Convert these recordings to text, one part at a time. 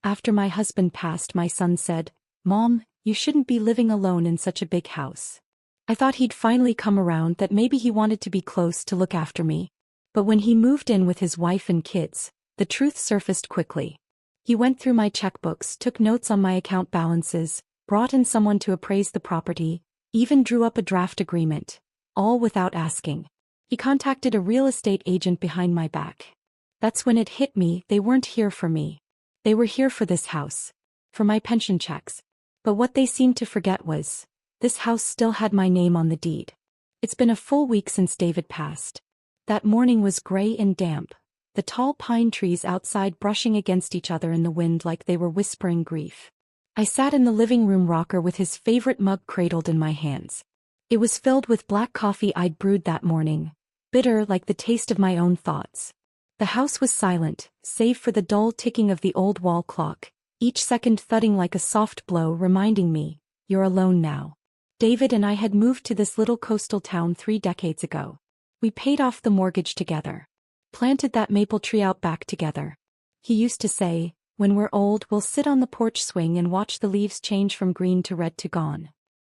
After my husband passed, my son said, "Mom, you shouldn't be living alone in such a big house." I thought he'd finally come around, that maybe he wanted to be close to look after me. But when he moved in with his wife and kids, the truth surfaced quickly. He went through my checkbooks, took notes on my account balances, brought in someone to appraise the property, even drew up a draft agreement, all without asking. He contacted a real estate agent behind my back. That's when it hit me, they weren't here for me. They were here for this house. For my pension checks. But what they seemed to forget was, this house still had my name on the deed. It's been a full week since David passed. That morning was gray and damp, the tall pine trees outside brushing against each other in the wind like they were whispering grief. I sat in the living room rocker with his favorite mug cradled in my hands. It was filled with black coffee I'd brewed that morning, bitter like the taste of my own thoughts. The house was silent, save for the dull ticking of the old wall clock, each second thudding like a soft blow reminding me, you're alone now. David and I had moved to this little coastal town 3 decades ago. We paid off the mortgage together. Planted that maple tree out back together. He used to say, when we're old we'll sit on the porch swing and watch the leaves change from green to red to gone.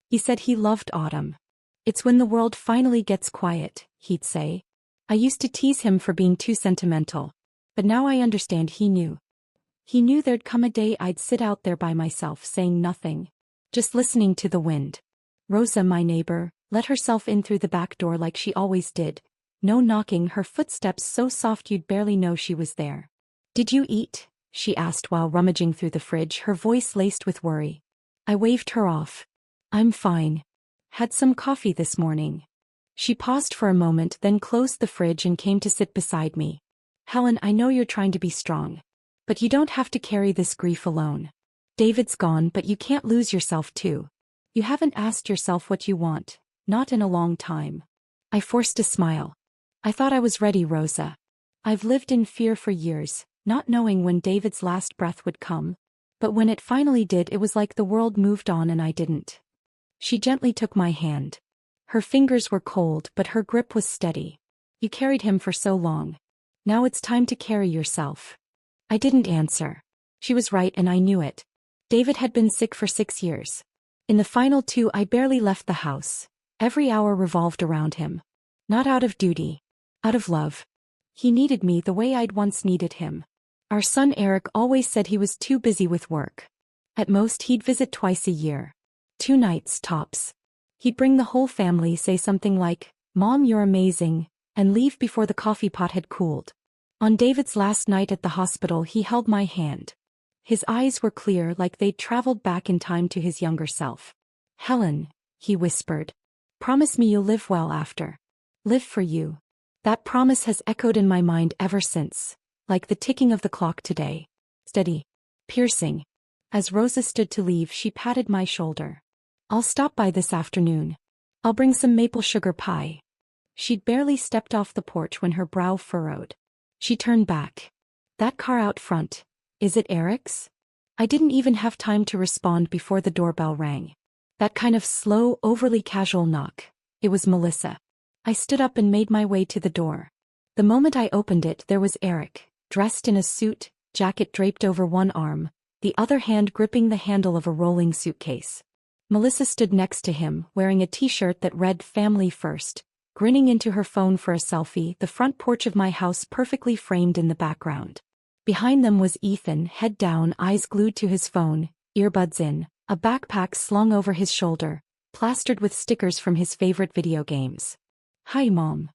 He said he loved autumn. It's when the world finally gets quiet, he'd say. I used to tease him for being too sentimental. But now I understand he knew. He knew there'd come a day I'd sit out there by myself saying nothing. Just listening to the wind. Rosa, my neighbor, let herself in through the back door like she always did. No knocking, her footsteps so soft you'd barely know she was there. "Did you eat?" she asked while rummaging through the fridge, her voice laced with worry. I waved her off. "I'm fine. Had some coffee this morning." She paused for a moment, then closed the fridge and came to sit beside me. "Helen, I know you're trying to be strong. But you don't have to carry this grief alone. David's gone, but you can't lose yourself too. You haven't asked yourself what you want, not in a long time." I forced a smile. "I thought I was ready, Rosa. I've lived in fear for years, not knowing when David's last breath would come. But when it finally did, it was like the world moved on and I didn't." She gently took my hand. Her fingers were cold, but her grip was steady. "You carried him for so long. Now it's time to carry yourself." I didn't answer. She was right and I knew it. David had been sick for 6 years. In the final 2 I barely left the house. Every hour revolved around him. Not out of duty. Out of love. He needed me the way I'd once needed him. Our son Eric always said he was too busy with work. At most he'd visit twice a year. 2 nights tops. He'd bring the whole family, say something like, "Mom, you're amazing," and leave before the coffee pot had cooled. On David's last night at the hospital he held my hand. His eyes were clear like they'd traveled back in time to his younger self. "Helen," he whispered. "Promise me you'll live well after. Live for you." That promise has echoed in my mind ever since, like the ticking of the clock today. Steady. Piercing. As Rosa stood to leave, she patted my shoulder. "I'll stop by this afternoon. I'll bring some maple sugar pie." She'd barely stepped off the porch when her brow furrowed. She turned back. "That car out front, is it Eric's?" I didn't even have time to respond before the doorbell rang. That kind of slow, overly casual knock. It was Melissa. I stood up and made my way to the door. The moment I opened it, there was Eric, dressed in a suit, jacket draped over one arm, the other hand gripping the handle of a rolling suitcase. Melissa stood next to him, wearing a t-shirt that read "Family First," grinning into her phone for a selfie, the front porch of my house perfectly framed in the background. Behind them was Ethan, head down, eyes glued to his phone, earbuds in, a backpack slung over his shoulder, plastered with stickers from his favorite video games. "Hi, Mom."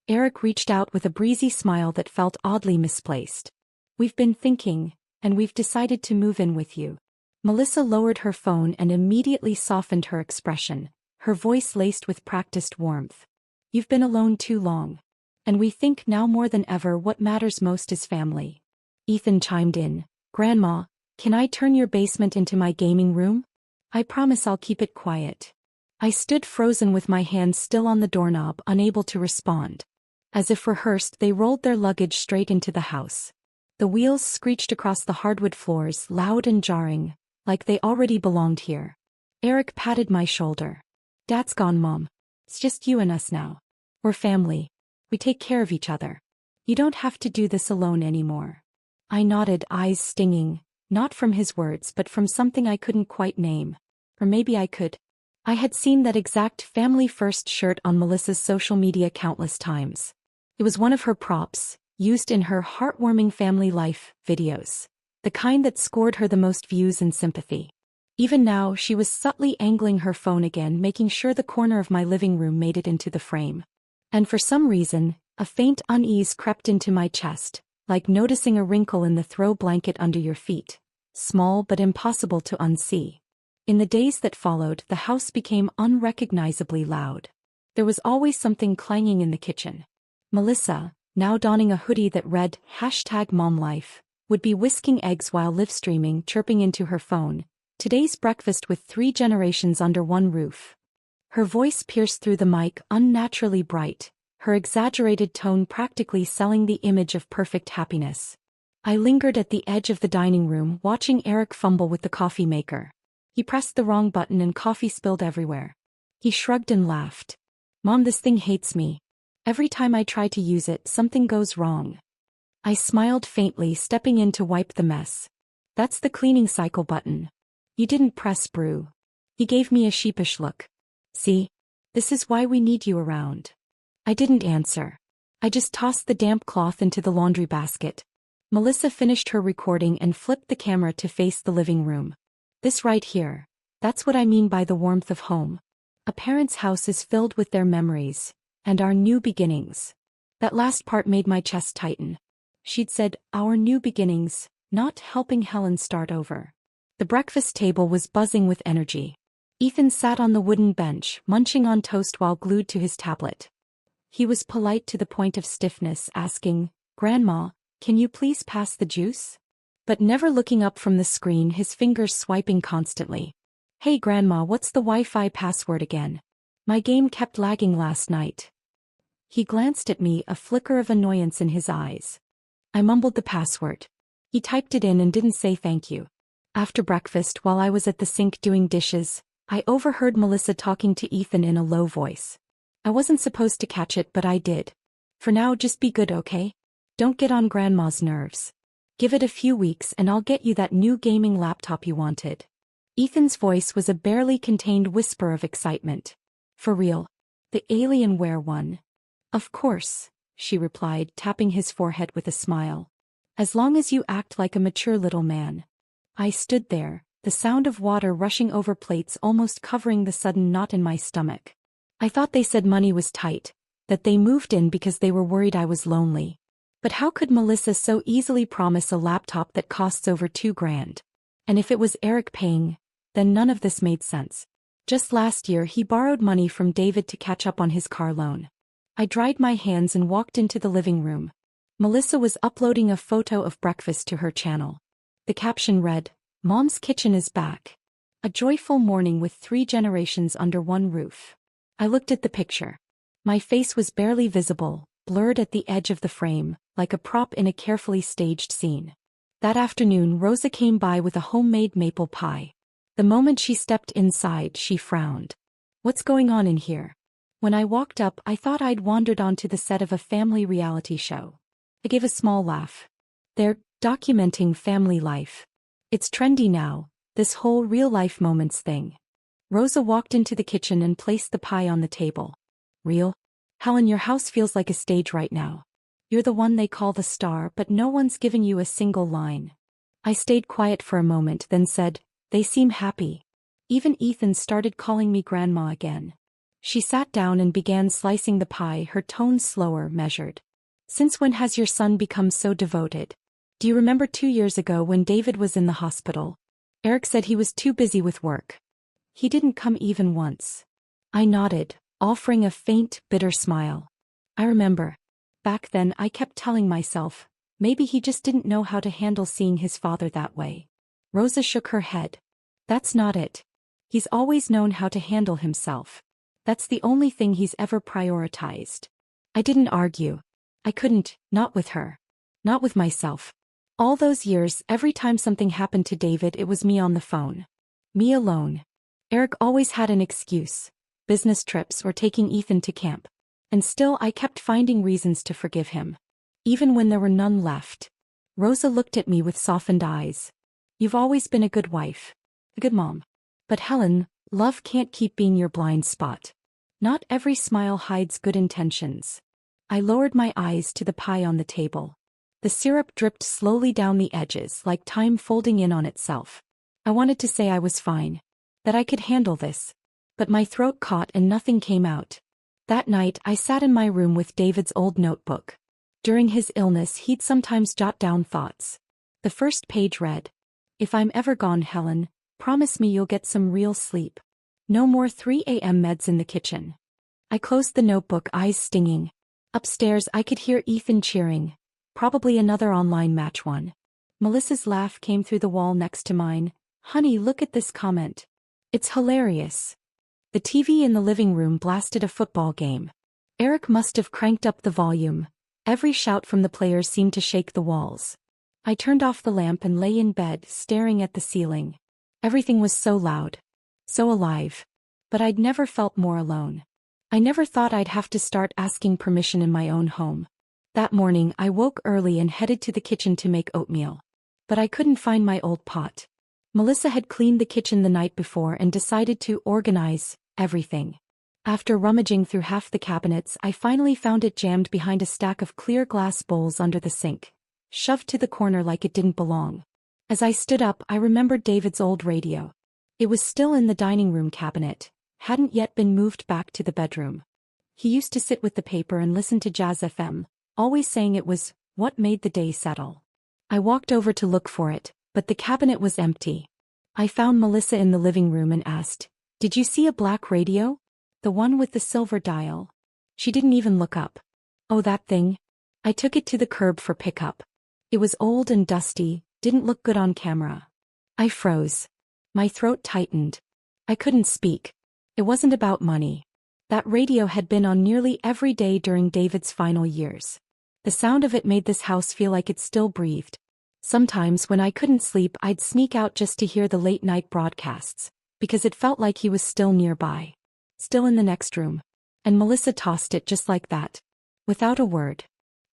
Eric reached out with a breezy smile that felt oddly misplaced. "We've been thinking, and we've decided to move in with you." Melissa lowered her phone and immediately softened her expression, her voice laced with practiced warmth. "You've been alone too long. And we think now more than ever what matters most is family." Ethan chimed in, "Grandma, can I turn your basement into my gaming room? I promise I'll keep it quiet." I stood frozen with my hands still on the doorknob, unable to respond. As if rehearsed, they rolled their luggage straight into the house. The wheels screeched across the hardwood floors, loud and jarring, like they already belonged here. Eric patted my shoulder. "Dad's gone, Mom. It's just you and us now. We're family. We take care of each other. You don't have to do this alone anymore." I nodded, eyes stinging. not from his words but from something I couldn't quite name. Or maybe I could. I had seen that exact family first shirt on Melissa's social media countless times. It was one of her props, used in her heartwarming family life videos. The kind that scored her the most views and sympathy. Even now, she was subtly angling her phone again, making sure the corner of my living room made it into the frame. And for some reason, a faint unease crept into my chest, like noticing a wrinkle in the throw blanket under your feet. Small but impossible to unsee. In the days that followed, the house became unrecognizably loud. There was always something clanging in the kitchen. Melissa, now donning a hoodie that read #MomLife, would be whisking eggs while live streaming, chirping into her phone, "Today's breakfast with 3 generations under one roof." Her voice pierced through the mic, unnaturally bright, her exaggerated tone practically selling the image of perfect happiness. I lingered at the edge of the dining room, watching Eric fumble with the coffee maker. He pressed the wrong button and coffee spilled everywhere. He shrugged and laughed. "Mom, this thing hates me. Every time I try to use it, something goes wrong." I smiled faintly, stepping in to wipe the mess. "That's the cleaning cycle button. You didn't press brew." He gave me a sheepish look. "See? This is why we need you around." I didn't answer. I just tossed the damp cloth into the laundry basket. Melissa finished her recording and flipped the camera to face the living room. "This right here. That's what I mean by the warmth of home. A parent's house is filled with their memories. And our new beginnings." That last part made my chest tighten. She'd said, "our new beginnings," not helping Helen start over. The breakfast table was buzzing with energy. Ethan sat on the wooden bench, munching on toast while glued to his tablet. He was polite to the point of stiffness, asking, "Grandma, can you please pass the juice?" But never looking up from the screen, his fingers swiping constantly. "Hey Grandma, what's the Wi-Fi password again? My game kept lagging last night." He glanced at me, a flicker of annoyance in his eyes. I mumbled the password. He typed it in and didn't say thank you. After breakfast, while I was at the sink doing dishes, I overheard Melissa talking to Ethan in a low voice. I wasn't supposed to catch it, but I did. "For now, just be good, okay? Don't get on Grandma's nerves. Give it a few weeks and I'll get you that new gaming laptop you wanted." Ethan's voice was a barely contained whisper of excitement. "For real? The Alienware one?" "Of course," she replied, tapping his forehead with a smile. "As long as you act like a mature little man." I stood there, the sound of water rushing over plates almost covering the sudden knot in my stomach. I thought they said money was tight, that they moved in because they were worried I was lonely. But how could Melissa so easily promise a laptop that costs over $2,000? And if it was Eric paying, then none of this made sense. Just last year he borrowed money from David to catch up on his car loan. I dried my hands and walked into the living room. Melissa was uploading a photo of breakfast to her channel. The caption read, "Mom's kitchen is back. A joyful morning with 3 generations under one roof." I looked at the picture. My face was barely visible, blurred at the edge of the frame, like a prop in a carefully staged scene. That afternoon, Rosa came by with a homemade maple pie. The moment she stepped inside, she frowned. "What's going on in here?" When I walked up, I thought I'd wandered onto the set of a family reality show. I gave a small laugh. "They're documenting family life. It's trendy now, this whole real-life moments thing." Rosa walked into the kitchen and placed the pie on the table. "Real? Helen, your house feels like a stage right now. You're the one they call the star, but no one's giving you a single line." I stayed quiet for a moment, then said, "They seem happy. Even Ethan started calling me Grandma again." She sat down and began slicing the pie, her tone slower, measured. "Since when has your son become so devoted? Do you remember 2 years ago when David was in the hospital? Eric said he was too busy with work. He didn't come even once." I nodded, offering a faint, bitter smile. "I remember. Back then I kept telling myself, maybe he just didn't know how to handle seeing his father that way." Rosa shook her head. "That's not it. He's always known how to handle himself. That's the only thing he's ever prioritized." I didn't argue. I couldn't, not with her. Not with myself. All those years, every time something happened to David, it was me on the phone. Me alone. Eric always had an excuse. Business trips or taking Ethan to camp. And still I kept finding reasons to forgive him. Even when there were none left. Rosa looked at me with softened eyes. You've always been a good wife. A good mom. But Helen, love can't keep being your blind spot. Not every smile hides good intentions. I lowered my eyes to the pie on the table. The syrup dripped slowly down the edges like time folding in on itself. I wanted to say I was fine. That I could handle this. But my throat caught and nothing came out. That night I sat in my room with David's old notebook. During his illness he'd sometimes jot down thoughts. The first page read, "If I'm ever gone, Helen, promise me you'll get some real sleep. No more 3 a.m. meds in the kitchen." I closed the notebook, eyes stinging. Upstairs I could hear Ethan cheering. Probably another online match one. Melissa's laugh came through the wall next to mine. "Honey, look at this comment. It's hilarious." The TV in the living room blasted a football game. Eric must have cranked up the volume. Every shout from the players seemed to shake the walls. I turned off the lamp and lay in bed, staring at the ceiling. Everything was so loud. So alive. But I'd never felt more alone. I never thought I'd have to start asking permission in my own home. That morning I woke early and headed to the kitchen to make oatmeal. But I couldn't find my old pot. Melissa had cleaned the kitchen the night before and decided to organize everything. After rummaging through half the cabinets, I finally found it jammed behind a stack of clear glass bowls under the sink, shoved to the corner like it didn't belong. As I stood up, I remembered David's old radio. It was still in the dining room cabinet, hadn't yet been moved back to the bedroom. He used to sit with the paper and listen to Jazz FM, always saying it was what made the day settle. I walked over to look for it, but the cabinet was empty. I found Melissa in the living room and asked, "Did you see a black radio? The one with the silver dial?" She didn't even look up. "Oh, that thing?" I took it to the curb for pickup. It was old and dusty, didn't look good on camera. I froze. My throat tightened. I couldn't speak. It wasn't about money. That radio had been on nearly every day during David's final years. The sound of it made this house feel like it still breathed. Sometimes when I couldn't sleep, I'd sneak out just to hear the late-night broadcasts, because it felt like he was still nearby. Still in the next room. And Melissa tossed it just like that. Without a word.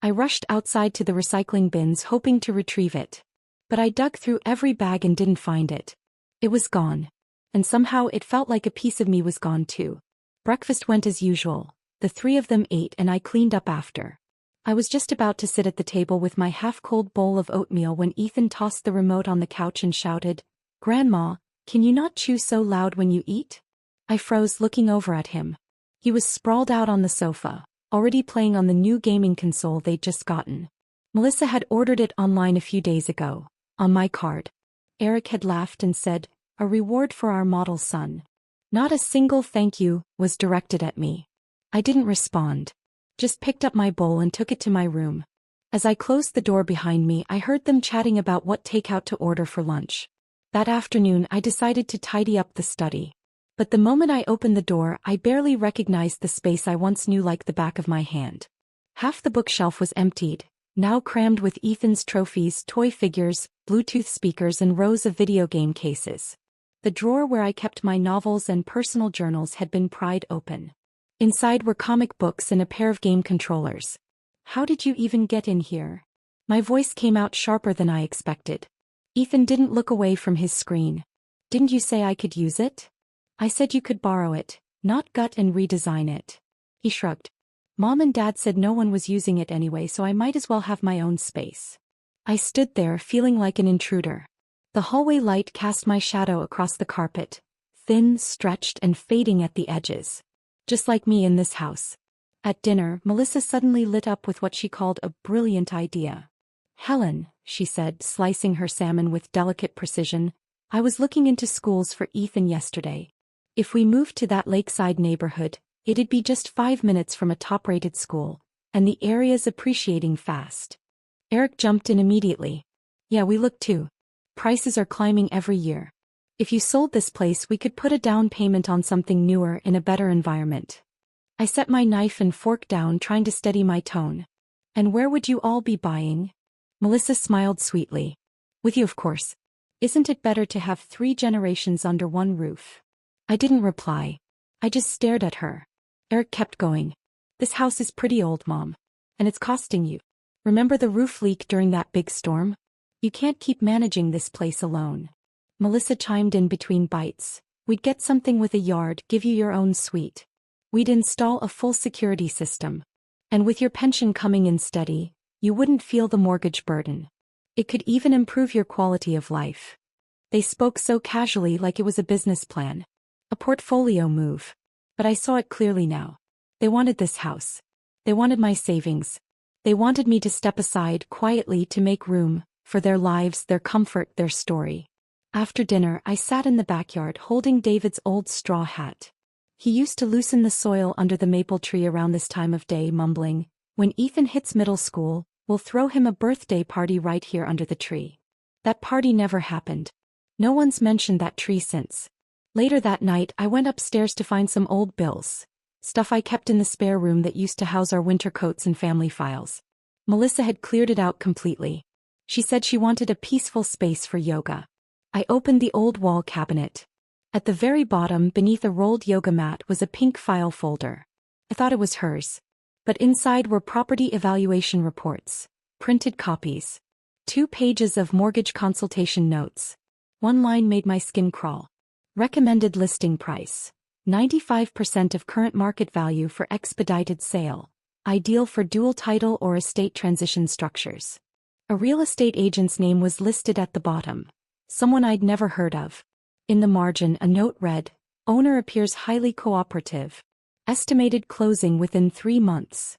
I rushed outside to the recycling bins hoping to retrieve it. But I dug through every bag and didn't find it. It was gone. And somehow it felt like a piece of me was gone too. Breakfast went as usual. The three of them ate and I cleaned up after. I was just about to sit at the table with my half-cold bowl of oatmeal when Ethan tossed the remote on the couch and shouted, "Grandma, can you not chew so loud when you eat?" I froze looking over at him. He was sprawled out on the sofa, already playing on the new gaming console they'd just gotten. Melissa had ordered it online a few days ago, on my card. Eric had laughed and said, "A reward for our model son." Not a single thank you was directed at me. I didn't respond. Just picked up my bowl and took it to my room. As I closed the door behind me, I heard them chatting about what takeout to order for lunch. That afternoon I decided to tidy up the study. But the moment I opened the door, I barely recognized the space I once knew like the back of my hand. Half the bookshelf was emptied, now crammed with Ethan's trophies, toy figures, Bluetooth speakers and rows of video game cases. The drawer where I kept my novels and personal journals had been pried open. Inside were comic books and a pair of game controllers. "How did you even get in here?" My voice came out sharper than I expected. Ethan didn't look away from his screen. "Didn't you say I could use it?" "I said you could borrow it, not gut and redesign it." He shrugged. "Mom and Dad said no one was using it anyway, so I might as well have my own space." I stood there feeling like an intruder. The hallway light cast my shadow across the carpet, thin, stretched and fading at the edges. Just like me in this house. At dinner, Melissa suddenly lit up with what she called a brilliant idea. "Helen," she said, slicing her salmon with delicate precision, "I was looking into schools for Ethan yesterday. If we moved to that lakeside neighborhood, it'd be just 5 minutes from a top-rated school, and the area's appreciating fast." Eric jumped in immediately. "Yeah, we looked too. Prices are climbing every year. If you sold this place, we could put a down payment on something newer in a better environment." I set my knife and fork down, trying to steady my tone. "And where would you all be buying?" Melissa smiled sweetly. "With you, of course. Isn't it better to have 3 generations under one roof?" I didn't reply. I just stared at her. Eric kept going. "This house is pretty old, Mom. And it's costing you. Remember the roof leak during that big storm? You can't keep managing this place alone. Melissa chimed in between bites. We'd get something with a yard, give you your own suite. We'd install a full security system. And with your pension coming in steady, you wouldn't feel the mortgage burden. It could even improve your quality of life. They spoke so casually like it was a business plan. A portfolio move. But I saw it clearly now. They wanted this house. They wanted my savings. They wanted me to step aside quietly to make room for their lives, their comfort, their story. After dinner, I sat in the backyard holding David's old straw hat. He used to loosen the soil under the maple tree around this time of day, mumbling, "When Ethan hits middle school, we'll throw him a birthday party right here under the tree." That party never happened. No one's mentioned that tree since. Later that night, I went upstairs to find some old bills. Stuff I kept in the spare room that used to house our winter coats and family files. Melissa had cleared it out completely. She said she wanted a peaceful space for yoga. I opened the old wall cabinet. At the very bottom, beneath a rolled yoga mat, was a pink file folder. I thought it was hers. But inside were property evaluation reports, printed copies, 2 pages of mortgage consultation notes. One line made my skin crawl. Recommended listing price: 95% of current market value for expedited sale. Ideal for dual title or estate transition structures. A real estate agent's name was listed at the bottom. Someone I'd never heard of. In the margin, a note read, "Owner appears highly cooperative. Estimated closing within 3 months."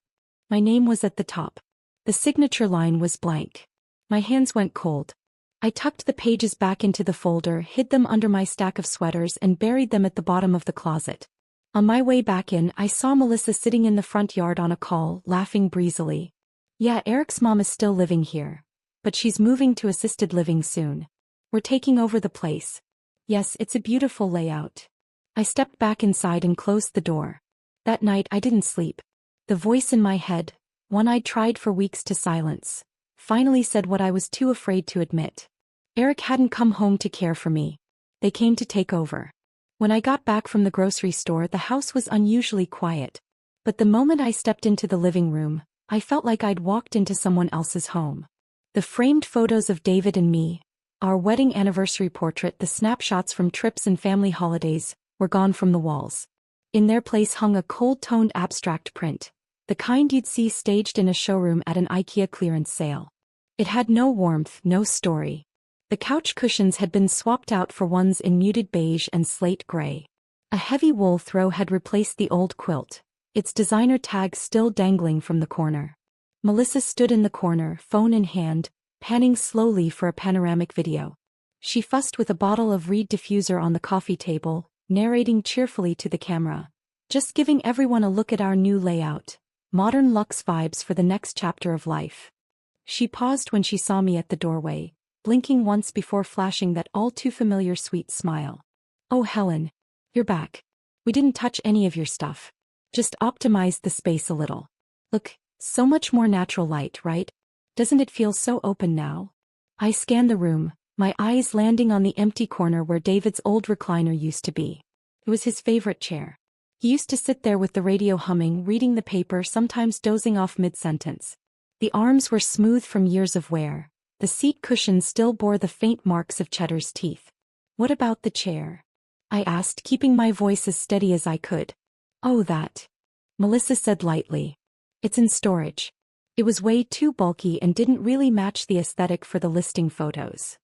My name was at the top. The signature line was blank. My hands went cold. I tucked the pages back into the folder, hid them under my stack of sweaters, and buried them at the bottom of the closet. On my way back in, I saw Melissa sitting in the front yard on a call, laughing breezily. "Yeah, Eric's mom is still living here. But she's moving to assisted living soon. We're taking over the place. Yes, it's a beautiful layout." I stepped back inside and closed the door. That night I didn't sleep. The voice in my head, one I'd tried for weeks to silence, finally said what I was too afraid to admit. Eric hadn't come home to care for me. They came to take over. When I got back from the grocery store, the house was unusually quiet. But the moment I stepped into the living room, I felt like I'd walked into someone else's home. The framed photos of David and me, our wedding anniversary portrait, the snapshots from trips and family holidays, were gone from the walls. In their place hung a cold-toned abstract print, the kind you'd see staged in a showroom at an IKEA clearance sale. It had no warmth, no story. The couch cushions had been swapped out for ones in muted beige and slate gray. A heavy wool throw had replaced the old quilt, its designer tag still dangling from the corner. Melissa stood in the corner, phone in hand, panning slowly for a panoramic video. She fussed with a bottle of Reed diffuser on the coffee table, narrating cheerfully to the camera. "Just giving everyone a look at our new layout. Modern luxe vibes for the next chapter of life." She paused when she saw me at the doorway, blinking once before flashing that all-too-familiar sweet smile. "Oh, Helen. You're back. We didn't touch any of your stuff. Just optimized the space a little. Look, so much more natural light, right? Doesn't it feel so open now?" I scanned the room, my eyes landing on the empty corner where David's old recliner used to be. It was his favorite chair. He used to sit there with the radio humming, reading the paper, sometimes dozing off mid-sentence. The arms were smooth from years of wear. The seat cushions still bore the faint marks of Cheddar's teeth. "What about the chair?" I asked, keeping my voice as steady as I could. "Oh, that," Melissa said lightly. "It's in storage." It was way too bulky and didn't really match the aesthetic for the listing photos.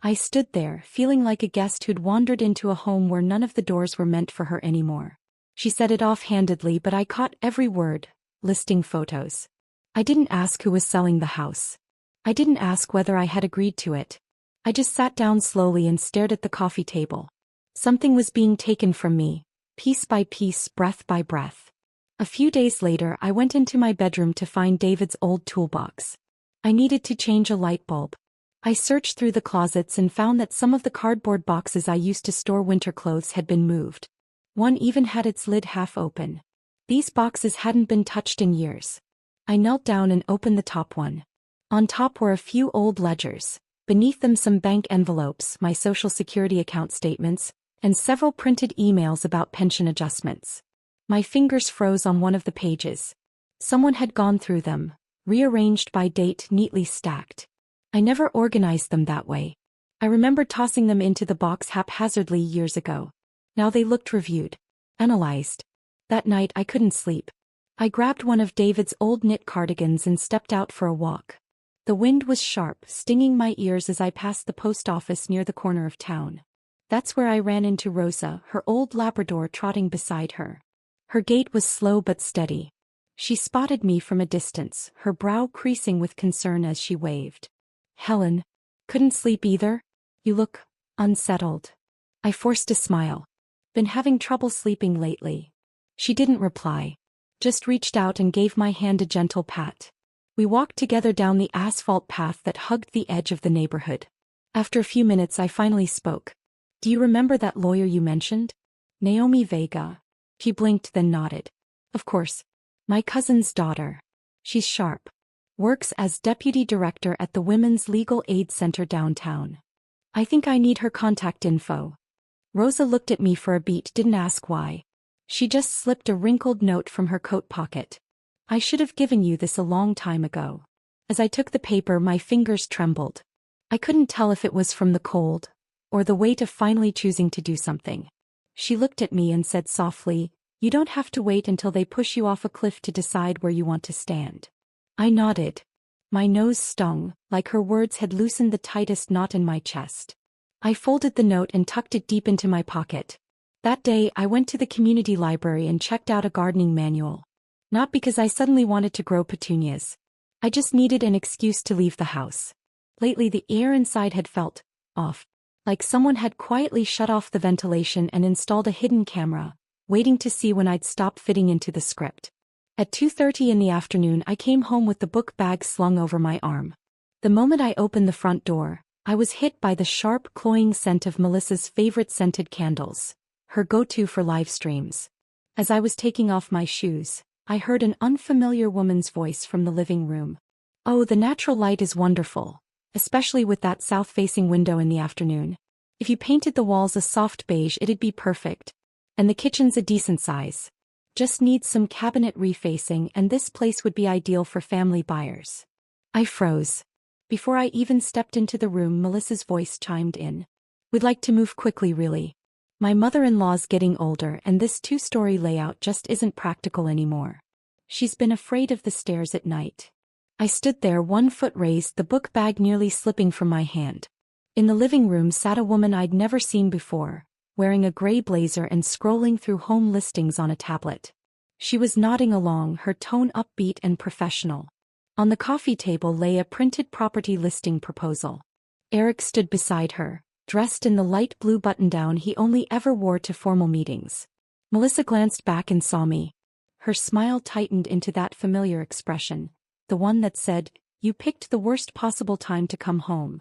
I stood there, feeling like a guest who'd wandered into a home where none of the doors were meant for her anymore. She said it offhandedly, but I caught every word. Listing photos. I didn't ask who was selling the house. I didn't ask whether I had agreed to it. I just sat down slowly and stared at the coffee table. Something was being taken from me, piece by piece, breath by breath. A few days later, I went into my bedroom to find David's old toolbox. I needed to change a light bulb. I searched through the closets and found that some of the cardboard boxes I used to store winter clothes had been moved. One even had its lid half open. These boxes hadn't been touched in years. I knelt down and opened the top one. On top were a few old ledgers, beneath them some bank envelopes, my Social Security account statements, and several printed emails about pension adjustments. My fingers froze on one of the pages. Someone had gone through them, rearranged by date, neatly stacked. I never organized them that way. I remember tossing them into the box haphazardly years ago. Now they looked reviewed. Analyzed. That night I couldn't sleep. I grabbed one of David's old knit cardigans and stepped out for a walk. The wind was sharp, stinging my ears as I passed the post office near the corner of town. That's where I ran into Rosa, her old Labrador trotting beside her. Her gait was slow but steady. She spotted me from a distance, her brow creasing with concern as she waved. "Helen, couldn't sleep either? You look unsettled." I forced a smile. "Been having trouble sleeping lately." She didn't reply. Just reached out and gave my hand a gentle pat. We walked together down the asphalt path that hugged the edge of the neighborhood. After a few minutes I finally spoke. "Do you remember that lawyer you mentioned? Naomi Vega?" She blinked then nodded. "Of course. My cousin's daughter. She's sharp. Works as deputy director at the Women's Legal Aid Center downtown. I think I need her contact info." Rosa looked at me for a beat, didn't ask why. She just slipped a wrinkled note from her coat pocket. "I should have given you this a long time ago." As I took the paper, my fingers trembled. I couldn't tell if it was from the cold, or the weight of finally choosing to do something. She looked at me and said softly, "You don't have to wait until they push you off a cliff to decide where you want to stand." I nodded. My nose stung, like her words had loosened the tightest knot in my chest. I folded the note and tucked it deep into my pocket. That day I went to the community library and checked out a gardening manual. Not because I suddenly wanted to grow petunias. I just needed an excuse to leave the house. Lately the air inside had felt off, like someone had quietly shut off the ventilation and installed a hidden camera, waiting to see when I'd stop fitting into the script. At 2:30 in the afternoon I came home with the book bag slung over my arm. The moment I opened the front door, I was hit by the sharp, cloying scent of Melissa's favorite scented candles, her go-to for live streams. As I was taking off my shoes, I heard an unfamiliar woman's voice from the living room. "Oh, the natural light is wonderful, especially with that south-facing window in the afternoon. If you painted the walls a soft beige it'd be perfect. And the kitchen's a decent size. Just needs some cabinet refacing and this place would be ideal for family buyers." I froze. Before I even stepped into the room, Melissa's voice chimed in. "We'd like to move quickly, really. My mother-in-law's getting older and this two-story layout just isn't practical anymore. She's been afraid of the stairs at night." I stood there, 1 foot raised, the book bag nearly slipping from my hand. In the living room sat a woman I'd never seen before, wearing a gray blazer and scrolling through home listings on a tablet. She was nodding along, her tone upbeat and professional. On the coffee table lay a printed property listing proposal. Eric stood beside her, dressed in the light blue button-down he only ever wore to formal meetings. Melissa glanced back and saw me. Her smile tightened into that familiar expression, the one that said, "You picked the worst possible time to come home."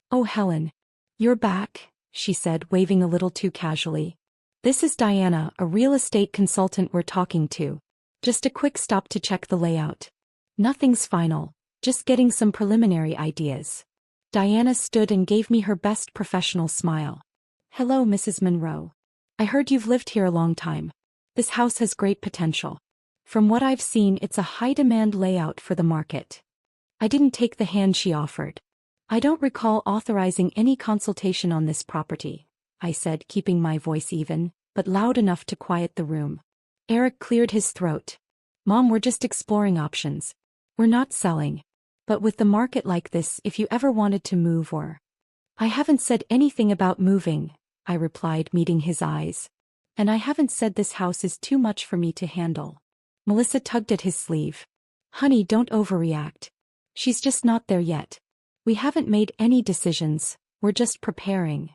"Oh, Helen. You're back," she said, waving a little too casually. "This is Diana, a real estate consultant we're talking to. Just a quick stop to check the layout. Nothing's final, just getting some preliminary ideas." Diana stood and gave me her best professional smile. "Hello, Mrs. Monroe. I heard you've lived here a long time. This house has great potential. From what I've seen, it's a high-demand layout for the market." I didn't take the hand she offered. "I don't recall authorizing any consultation on this property," I said, keeping my voice even, but loud enough to quiet the room. Eric cleared his throat. "Mom, we're just exploring options. We're not selling. But with the market like this, if you ever wanted to move or—" "I haven't said anything about moving," I replied, meeting his eyes. "And I haven't said this house is too much for me to handle." Melissa tugged at his sleeve. "Honey, don't overreact. She's just not there yet. We haven't made any decisions, we're just preparing."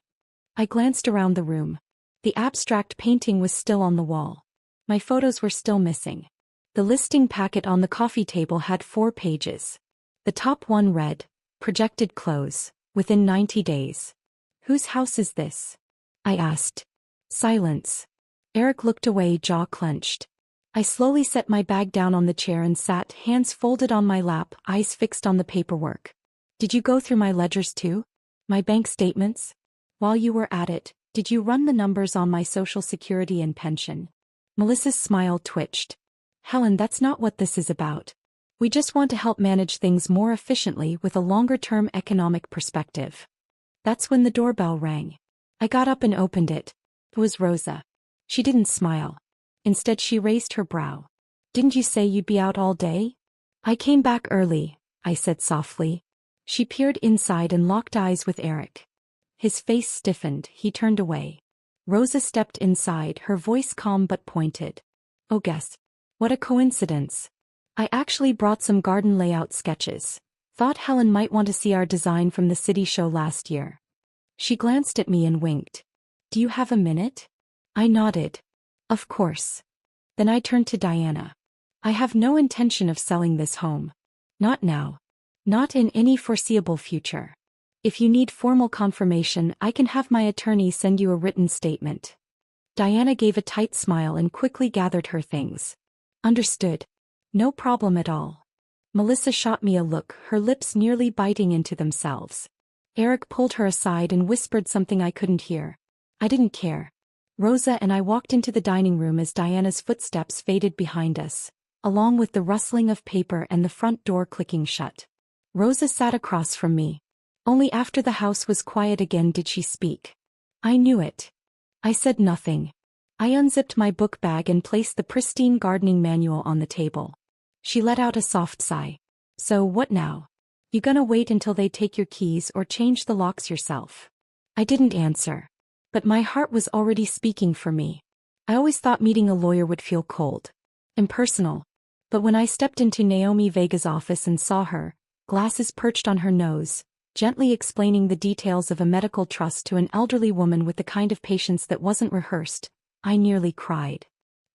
I glanced around the room. The abstract painting was still on the wall. My photos were still missing. The listing packet on the coffee table had 4 pages. The top one read, "Projected close, within 90 days. "Whose house is this?" I asked. Silence. Eric looked away, jaw clenched. I slowly set my bag down on the chair and sat, hands folded on my lap, eyes fixed on the paperwork. "Did you go through my ledgers too? My bank statements? While you were at it, did you run the numbers on my Social Security and pension?" Melissa's smile twitched. "Helen, that's not what this is about. We just want to help manage things more efficiently with a longer-term economic perspective. That's when the doorbell rang. I got up and opened it. It was Rosa. She didn't smile. Instead, she raised her brow. "Didn't you say you'd be out all day?" "I came back early," I said softly. She peered inside and locked eyes with Eric. His face stiffened, he turned away. Rosa stepped inside, her voice calm but pointed. "Oh, guess. What a coincidence. I actually brought some garden layout sketches. Thought Helen might want to see our design from the city show last year." She glanced at me and winked. "Do you have a minute?" I nodded. "Of course." Then I turned to Diana. "I have no intention of selling this home. Not now. Not in any foreseeable future. If you need formal confirmation, I can have my attorney send you a written statement." Diana gave a tight smile and quickly gathered her things. "Understood. No problem at all." Melissa shot me a look, her lips nearly biting into themselves. Eric pulled her aside and whispered something I couldn't hear. I didn't care. Rosa and I walked into the dining room as Diana's footsteps faded behind us, along with the rustling of paper and the front door clicking shut. Rosa sat across from me. Only after the house was quiet again did she speak. I knew it. I said nothing. I unzipped my book bag and placed the pristine gardening manual on the table. She let out a soft sigh. "So what now? You gonna wait until they take your keys or change the locks yourself?" I didn't answer. But my heart was already speaking for me. I always thought meeting a lawyer would feel cold. Impersonal. But when I stepped into Naomi Vega's office and saw her, glasses perched on her nose, gently explaining the details of a medical trust to an elderly woman with the kind of patience that wasn't rehearsed, I nearly cried.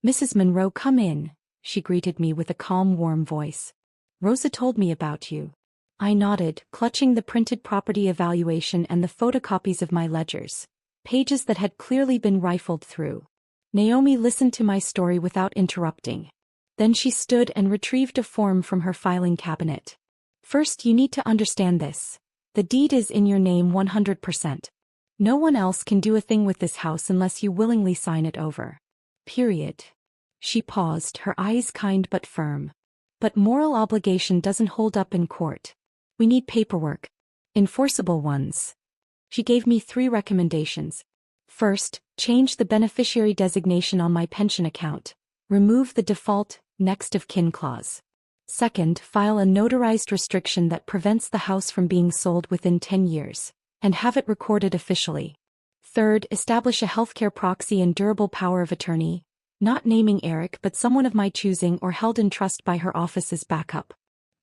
"Mrs. Monroe, come in," she greeted me with a calm, warm voice. "Rosa told me about you." I nodded, clutching the printed property evaluation and the photocopies of my ledgers, pages that had clearly been rifled through. Naomi listened to my story without interrupting. Then she stood and retrieved a form from her filing cabinet. "First, you need to understand this. The deed is in your name 100%. No one else can do a thing with this house unless you willingly sign it over. Period." She paused, her eyes kind but firm. "But moral obligation doesn't hold up in court. We need paperwork. Enforceable ones." She gave me 3 recommendations. First, change the beneficiary designation on my pension account. Remove the default, next of kin clause. Second, file a notarized restriction that prevents the house from being sold within 10 years, and have it recorded officially. Third, establish a healthcare proxy and durable power of attorney, not naming Eric but someone of my choosing or held in trust by her office as backup.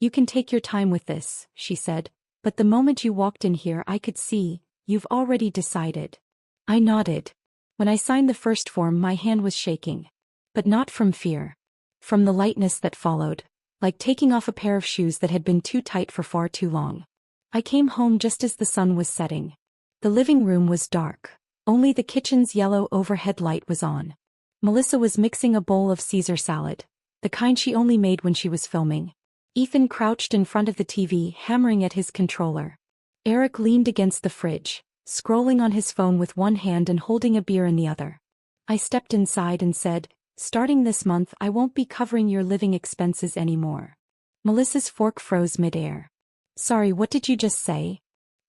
"You can take your time with this," she said, "but the moment you walked in here I could see, you've already decided." I nodded. When I signed the first form my hand was shaking. But not from fear. From the lightness that followed, like taking off a pair of shoes that had been too tight for far too long. I came home just as the sun was setting. The living room was dark. Only the kitchen's yellow overhead light was on. Melissa was mixing a bowl of Caesar salad, the kind she only made when she was filming. Ethan crouched in front of the TV, hammering at his controller. Eric leaned against the fridge, scrolling on his phone with one hand and holding a beer in the other. I stepped inside and said, "Starting this month I won't be covering your living expenses anymore." Melissa's fork froze midair. "Sorry, what did you just say?"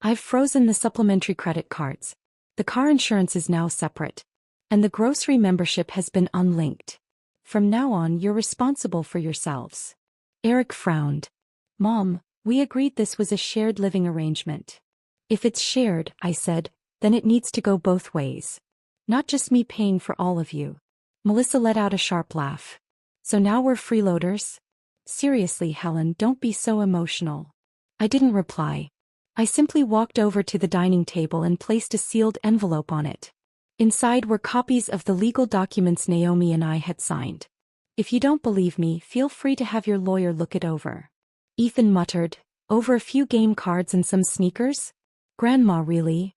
"I've frozen the supplementary credit cards. The car insurance is now separate. And the grocery membership has been unlinked. From now on you're responsible for yourselves." Eric frowned. "Mom, we agreed this was a shared living arrangement." "If it's shared," I said, "then it needs to go both ways. Not just me paying for all of you." Melissa let out a sharp laugh. "So now we're freeloaders?" "Seriously, Helen, don't be so emotional." I didn't reply. I simply walked over to the dining table and placed a sealed envelope on it. Inside were copies of the legal documents Naomi and I had signed. "If you don't believe me, feel free to have your lawyer look it over." Ethan muttered, "Over a few game cards and some sneakers? Grandma, really?"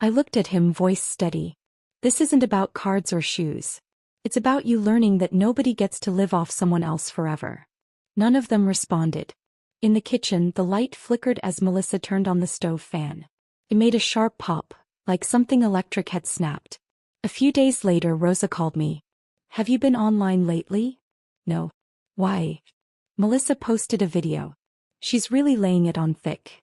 I looked at him, voice steady. "This isn't about cards or shoes. It's about you learning that nobody gets to live off someone else forever." None of them responded. In the kitchen, the light flickered as Melissa turned on the stove fan. It made a sharp pop, like something electric had snapped. A few days later, Rosa called me. "Have you been online lately?" "No." "Why?" Melissa posted a video. She's really laying it on thick.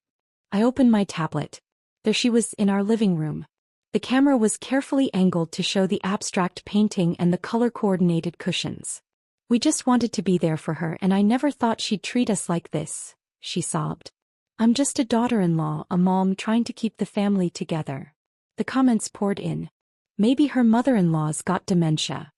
I opened my tablet. There she was in our living room. The camera was carefully angled to show the abstract painting and the color-coordinated cushions. We just wanted to be there for her and I never thought she'd treat us like this, she sobbed. I'm just a daughter-in-law, a mom trying to keep the family together. The comments poured in. Maybe her mother-in-law's got dementia.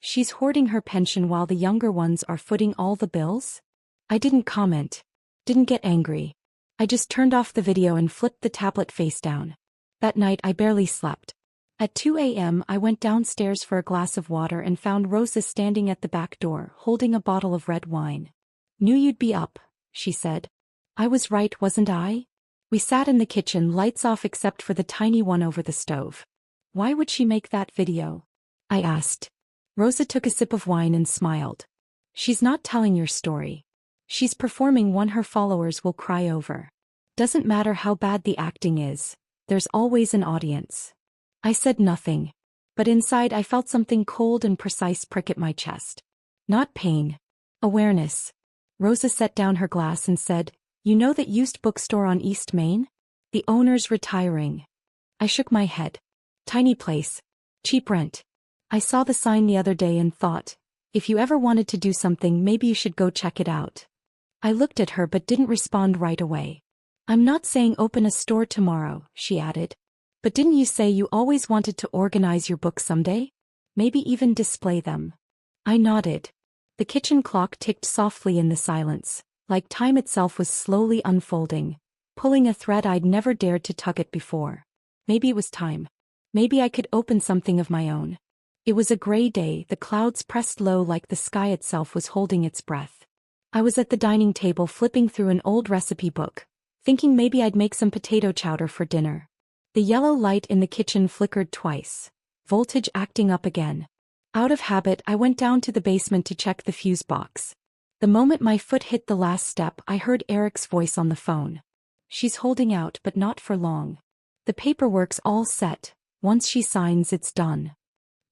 She's hoarding her pension while the younger ones are footing all the bills? I didn't comment. Didn't get angry. I just turned off the video and flipped the tablet face down. That night I barely slept. At 2 a.m. I went downstairs for a glass of water and found Rosa standing at the back door, holding a bottle of red wine. Knew you'd be up, she said. I was right, wasn't I? We sat in the kitchen, lights off except for the tiny one over the stove. Why would she make that video? I asked. Rosa took a sip of wine and smiled. She's not telling your story. She's performing one her followers will cry over. Doesn't matter how bad the acting is. There's always an audience. I said nothing. But inside I felt something cold and precise prick at my chest. Not pain. Awareness. Rosa set down her glass and said, You know that used bookstore on East Main? The owner's retiring. I shook my head. Tiny place. Cheap rent. I saw the sign the other day and thought, if you ever wanted to do something maybe you should go check it out. I looked at her but didn't respond right away. I'm not saying open a store tomorrow, she added. But didn't you say you always wanted to organize your books someday? Maybe even display them. I nodded. The kitchen clock ticked softly in the silence, like time itself was slowly unfolding, pulling a thread I'd never dared to tug at before. Maybe it was time. Maybe I could open something of my own. It was a gray day, the clouds pressed low like the sky itself was holding its breath. I was at the dining table flipping through an old recipe book, thinking maybe I'd make some potato chowder for dinner. The yellow light in the kitchen flickered twice, voltage acting up again. Out of habit, I went down to the basement to check the fuse box. The moment my foot hit the last step, I heard Eric's voice on the phone. She's holding out, but not for long. The paperwork's all set. Once she signs, it's done.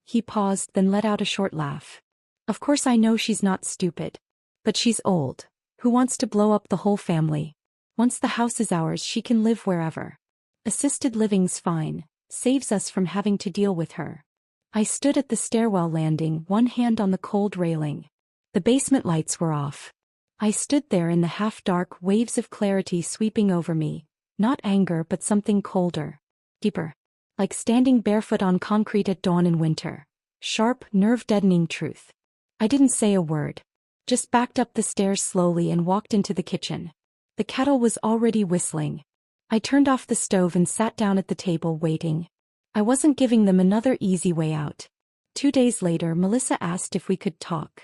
He paused, then let out a short laugh. Of course I know she's not stupid. But she's old. Who wants to blow up the whole family? Once the house is ours, she can live wherever. Assisted living's fine, saves us from having to deal with her. I stood at the stairwell landing, one hand on the cold railing. The basement lights were off. I stood there in the half-dark, waves of clarity sweeping over me, not anger but something colder, deeper. Like standing barefoot on concrete at dawn in winter. Sharp, nerve-deadening truth. I didn't say a word. Just backed up the stairs slowly and walked into the kitchen. The kettle was already whistling. I turned off the stove and sat down at the table waiting. I wasn't giving them another easy way out. 2 days later, Melissa asked if we could talk.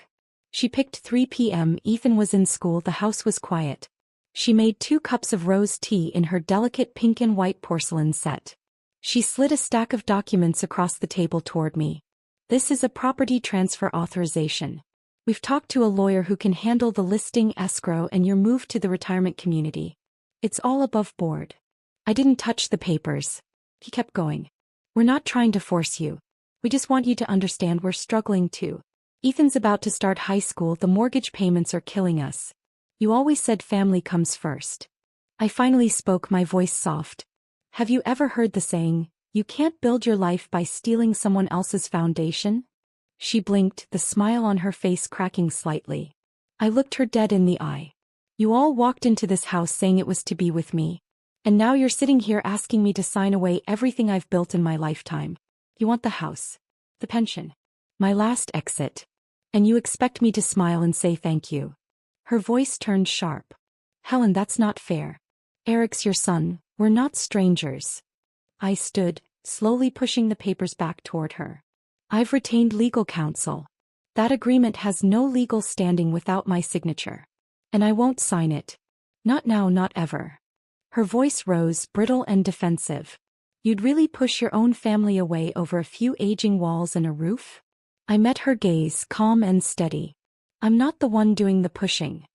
She picked 3 p.m. Ethan was in school, the house was quiet. She made 2 cups of rose tea in her delicate pink and white porcelain set. She slid a stack of documents across the table toward me. This is a property transfer authorization. We've talked to a lawyer who can handle the listing, escrow, and your move to the retirement community. It's all above board. I didn't touch the papers. He kept going. We're not trying to force you. We just want you to understand we're struggling too. Ethan's about to start high school, the mortgage payments are killing us. You always said family comes first. I finally spoke, my voice soft. Have you ever heard the saying, you can't build your life by stealing someone else's foundation? She blinked, the smile on her face cracking slightly. I looked her dead in the eye. You all walked into this house saying it was to be with me. And now you're sitting here asking me to sign away everything I've built in my lifetime. You want the house, the pension, my last exit. And you expect me to smile and say thank you. Her voice turned sharp. Helen, that's not fair. Eric's your son. We're not strangers. I stood, slowly pushing the papers back toward her. I've retained legal counsel. That agreement has no legal standing without my signature. And I won't sign it. Not now, not ever. Her voice rose, brittle and defensive. You'd really push your own family away over a few aging walls and a roof? I met her gaze, calm and steady. I'm not the one doing the pushing.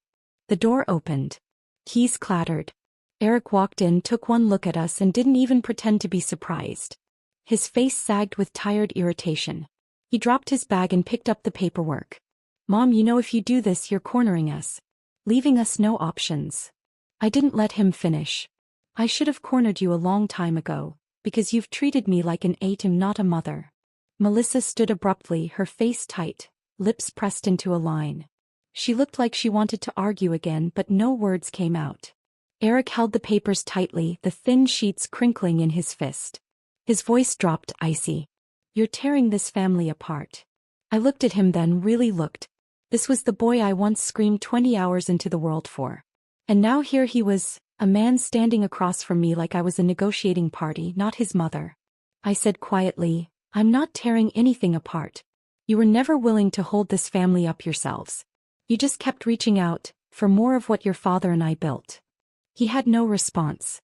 The door opened. Keys clattered. Eric walked in, took one look at us and didn't even pretend to be surprised. His face sagged with tired irritation. He dropped his bag and picked up the paperwork. Mom, you know if you do this you're cornering us. leaving us no options. I didn't let him finish. I should have cornered you a long time ago, because you've treated me like an atom, not a mother. Melissa stood abruptly, her face tight, lips pressed into a line. She looked like she wanted to argue again, but no words came out. Eric held the papers tightly, the thin sheets crinkling in his fist. His voice dropped, icy. You're tearing this family apart. I looked at him then, really looked. This was the boy I once screamed 20 hours into the world for. And now here he was, a man standing across from me like I was a negotiating party, not his mother. I said quietly, I'm not tearing anything apart. You were never willing to hold this family up yourselves. You just kept reaching out, for more of what your father and I built. He had no response.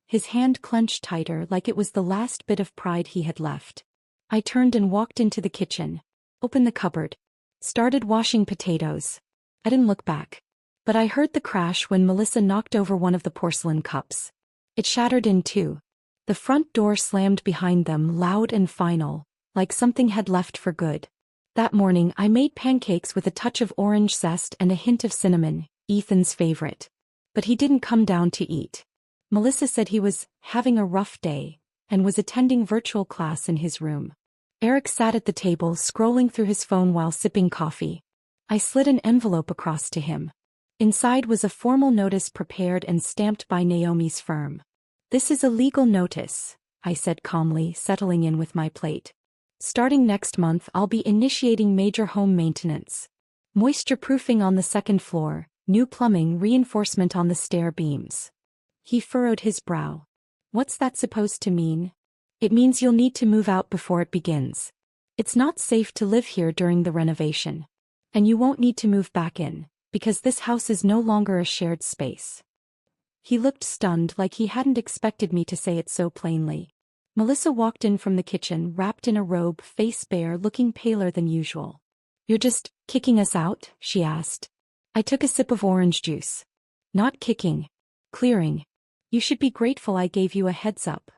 His hand clenched tighter like it was the last bit of pride he had left. I turned and walked into the kitchen, opened the cupboard, started washing potatoes. I didn't look back. But I heard the crash when Melissa knocked over one of the porcelain cups. It shattered in two. The front door slammed behind them, loud and final, like something had left for good. That morning I made pancakes with a touch of orange zest and a hint of cinnamon, Ethan's favorite. But he didn't come down to eat. Melissa said he was having a rough day, and was attending virtual class in his room. Eric sat at the table scrolling through his phone while sipping coffee. I slid an envelope across to him. Inside was a formal notice prepared and stamped by Naomi's firm. This is a legal notice, I said calmly, settling in with my plate. Starting next month I'll be initiating major home maintenance. Moisture proofing on the second floor, new plumbing, reinforcement on the stair beams. He furrowed his brow. What's that supposed to mean? It means you'll need to move out before it begins. It's not safe to live here during the renovation. And you won't need to move back in, because this house is no longer a shared space. He looked stunned, like he hadn't expected me to say it so plainly. Melissa walked in from the kitchen, wrapped in a robe, face bare, looking paler than usual. You're just kicking us out? She asked. I took a sip of orange juice. Not kicking. Clearing. You should be grateful I gave you a heads up.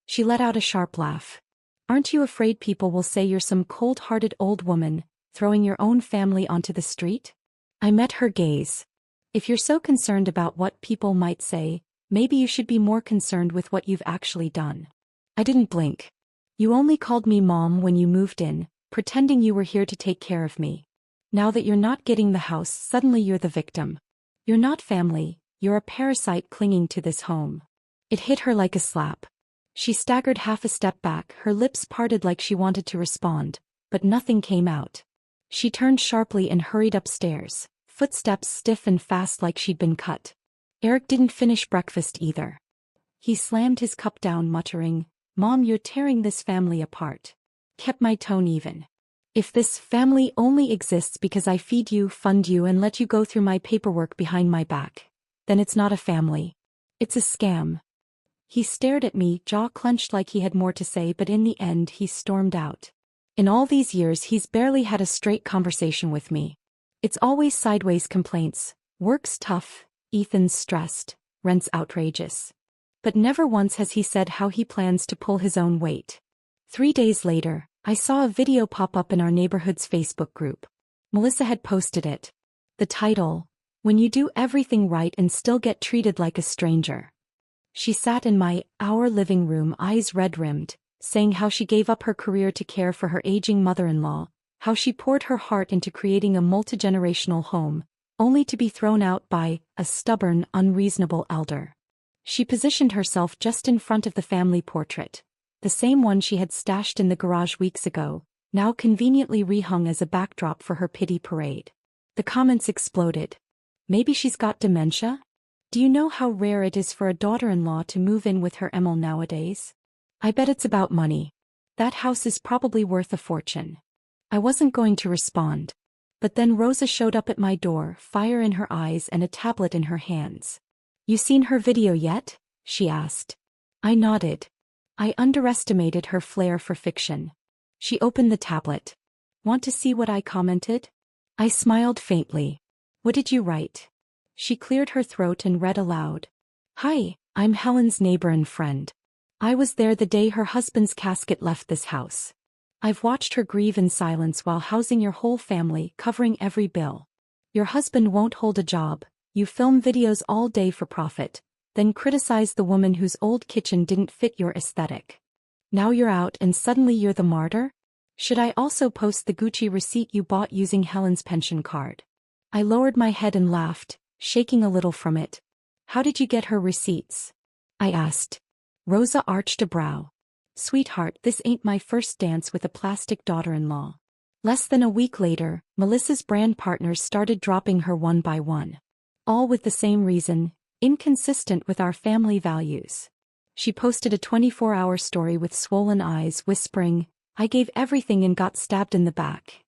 She let out a sharp laugh. Aren't you afraid people will say you're some cold-hearted old woman, throwing your own family onto the street? I met her gaze. If you're so concerned about what people might say, maybe you should be more concerned with what you've actually done. I didn't blink. You only called me mom when you moved in, pretending you were here to take care of me. Now that you're not getting the house, suddenly you're the victim. You're not family, you're a parasite clinging to this home. It hit her like a slap. She staggered half a step back, her lips parted like she wanted to respond, but nothing came out. She turned sharply and hurried upstairs, footsteps stiff and fast like she'd been cut. Eric didn't finish breakfast either. He slammed his cup down, muttering, Mom, you're tearing this family apart. Kept my tone even. If this family only exists because I feed you, fund you, and let you go through my paperwork behind my back, then it's not a family. It's a scam. He stared at me, jaw clenched like he had more to say, but in the end he stormed out. In all these years he's barely had a straight conversation with me. It's always sideways complaints, work's tough, Ethan's stressed, rent's outrageous. But never once has he said how he plans to pull his own weight. 3 days later, I saw a video pop up in our neighborhood's Facebook group. Melissa had posted it. The title, When You Do Everything Right and Still Get Treated Like a Stranger. She sat in our living room, eyes red-rimmed, saying how she gave up her career to care for her aging mother-in-law, how she poured her heart into creating a multi-generational home, only to be thrown out by a stubborn, unreasonable elder. She positioned herself just in front of the family portrait, the same one she had stashed in the garage weeks ago, now conveniently rehung as a backdrop for her pity parade. The comments exploded. Maybe she's got dementia? Do you know how rare it is for a daughter-in-law to move in with her Emil nowadays? I bet it's about money. That house is probably worth a fortune. I wasn't going to respond. But then Rosa showed up at my door, fire in her eyes and a tablet in her hands. You seen her video yet? She asked. I nodded. I underestimated her flair for fiction. She opened the tablet. Want to see what I commented? I smiled faintly. What did you write? She cleared her throat and read aloud. Hi, I'm Helen's neighbor and friend. I was there the day her husband's casket left this house. I've watched her grieve in silence while housing your whole family, covering every bill. Your husband won't hold a job, You film videos all day for profit, then criticize the woman whose old kitchen didn't fit your aesthetic. Now you're out and suddenly you're the martyr? Should I also post the Gucci receipt you bought using Helen's pension card? I lowered my head and laughed, shaking a little from it. How did you get her receipts? I asked. Rosa arched a brow. Sweetheart, this ain't my first dance with a plastic daughter-in-law. Less than a week later, Melissa's brand partners started dropping her one by one. All with the same reason, inconsistent with our family values. She posted a 24-hour story with swollen eyes whispering, I gave everything and got stabbed in the back.